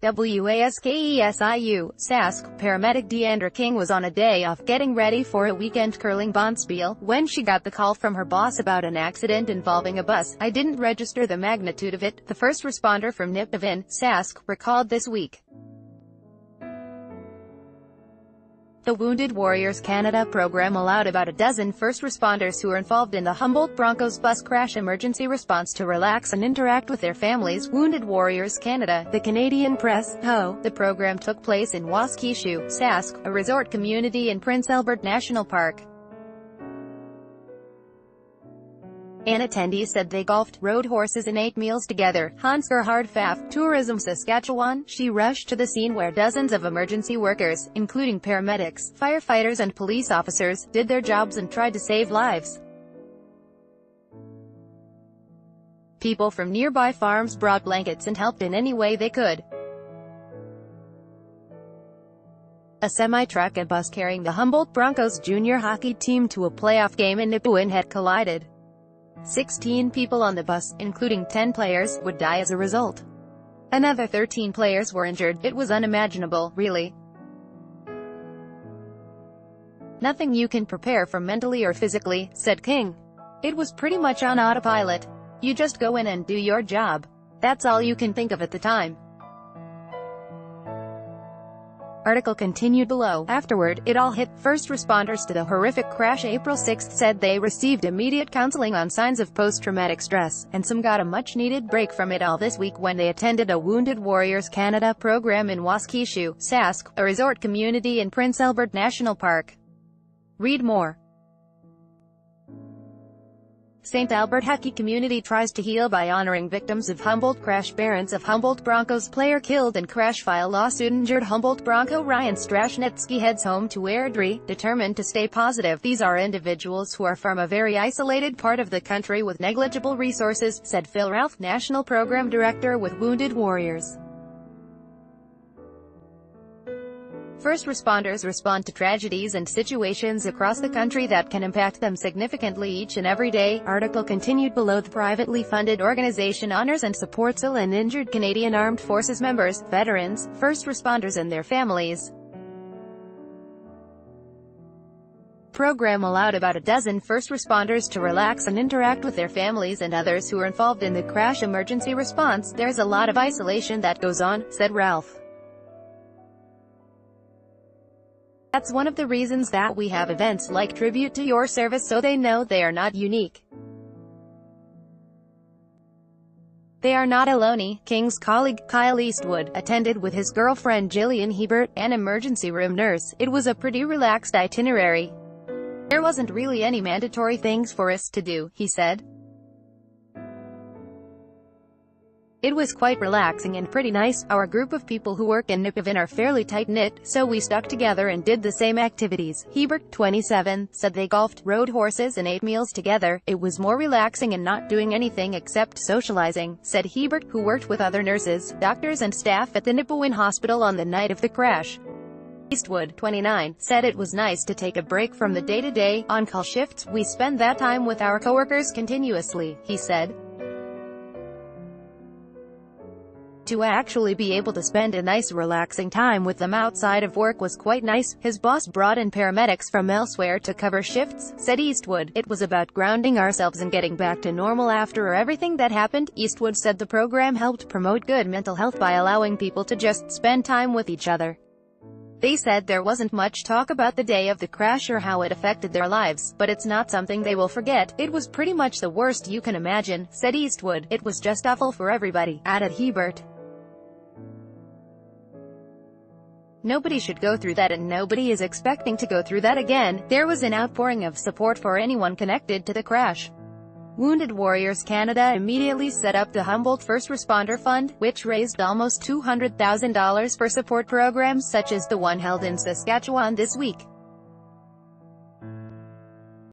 WASKESIU, Sask, paramedic Deandra King was on a day off getting ready for a weekend curling bonspiel, when she got the call from her boss about an accident involving a bus. "I didn't register the magnitude of it," the first responder from Nipawin, Sask, recalled this week. The Wounded Warriors Canada program allowed about a dozen first responders who were involved in the Humboldt Broncos bus crash emergency response to relax and interact with their families. Wounded Warriors Canada, the Canadian Press, Ho. The program took place in Waskeshu, Sask, a resort community in Prince Albert National Park. An attendee said they golfed, rode horses and ate meals together. Hans Gerhard Pfaff, Tourism Saskatchewan. She rushed to the scene where dozens of emergency workers, including paramedics, firefighters and police officers, did their jobs and tried to save lives. People from nearby farms brought blankets and helped in any way they could. A semi-truck and bus carrying the Humboldt Broncos junior hockey team to a playoff game in Nipawin had collided. 16 people on the bus, including 10 players, would die as a result. Another 13 players were injured. "It was unimaginable, really. Nothing you can prepare for mentally or physically," said King. "It was pretty much on autopilot. You just go in and do your job. That's all you can think of at the time." Article continued below. Afterward, it all hit. First responders to the horrific crash April 6 said they received immediate counseling on signs of post-traumatic stress, and some got a much-needed break from it all this week when they attended a Wounded Warriors Canada program in Waskeshu, Sask, a resort community in Prince Albert National Park. Read more. St. Albert Hockey Community tries to heal by honoring victims of Humboldt crash. Parents of Humboldt Broncos player killed in crash file lawsuit. Injured Humboldt Bronco Ryan Strashnetsky heads home to Airdrie, determined to stay positive. "These are individuals who are from a very isolated part of the country with negligible resources," said Phil Ralph, National Program Director with Wounded Warriors. First responders respond to tragedies and situations across the country that can impact them significantly each and every day. Article continued below. The privately funded organization honors and supports ill and injured Canadian Armed Forces members, veterans, first responders and their families. Program allowed about a dozen first responders to relax and interact with their families and others who were involved in the crash emergency response. "There's a lot of isolation that goes on," said Ralph. "That's one of the reasons that we have events like Tribute to Your Service, so they know they are not unique. They are not alone." King's colleague, Kyle Eastwood, attended with his girlfriend Jillian Hebert, an emergency room nurse. "It was a pretty relaxed itinerary. There wasn't really any mandatory things for us to do," he said. "It was quite relaxing and pretty nice. Our group of people who work in Nipawin are fairly tight-knit, so we stuck together and did the same activities." Hebert, 27, said they golfed, rode horses and ate meals together. "It was more relaxing and not doing anything except socializing," said Hebert, who worked with other nurses, doctors and staff at the Nipawin Hospital on the night of the crash. Eastwood, 29, said it was nice to take a break from the day-to-day, on-call shifts. "We spend that time with our coworkers continuously," he said. "To actually be able to spend a nice relaxing time with them outside of work was quite nice." His boss brought in paramedics from elsewhere to cover shifts, said Eastwood. "It was about grounding ourselves and getting back to normal after everything that happened." Eastwood said the program helped promote good mental health by allowing people to just spend time with each other. They said there wasn't much talk about the day of the crash or how it affected their lives, but it's not something they will forget. "It was pretty much the worst you can imagine," said Eastwood. "It was just awful for everybody," added Hebert. "Nobody should go through that, and nobody is expecting to go through that again." There was an outpouring of support for anyone connected to the crash. Wounded Warriors Canada immediately set up the Humboldt First Responder Fund, which raised almost $200,000 for support programs such as the one held in Saskatchewan this week.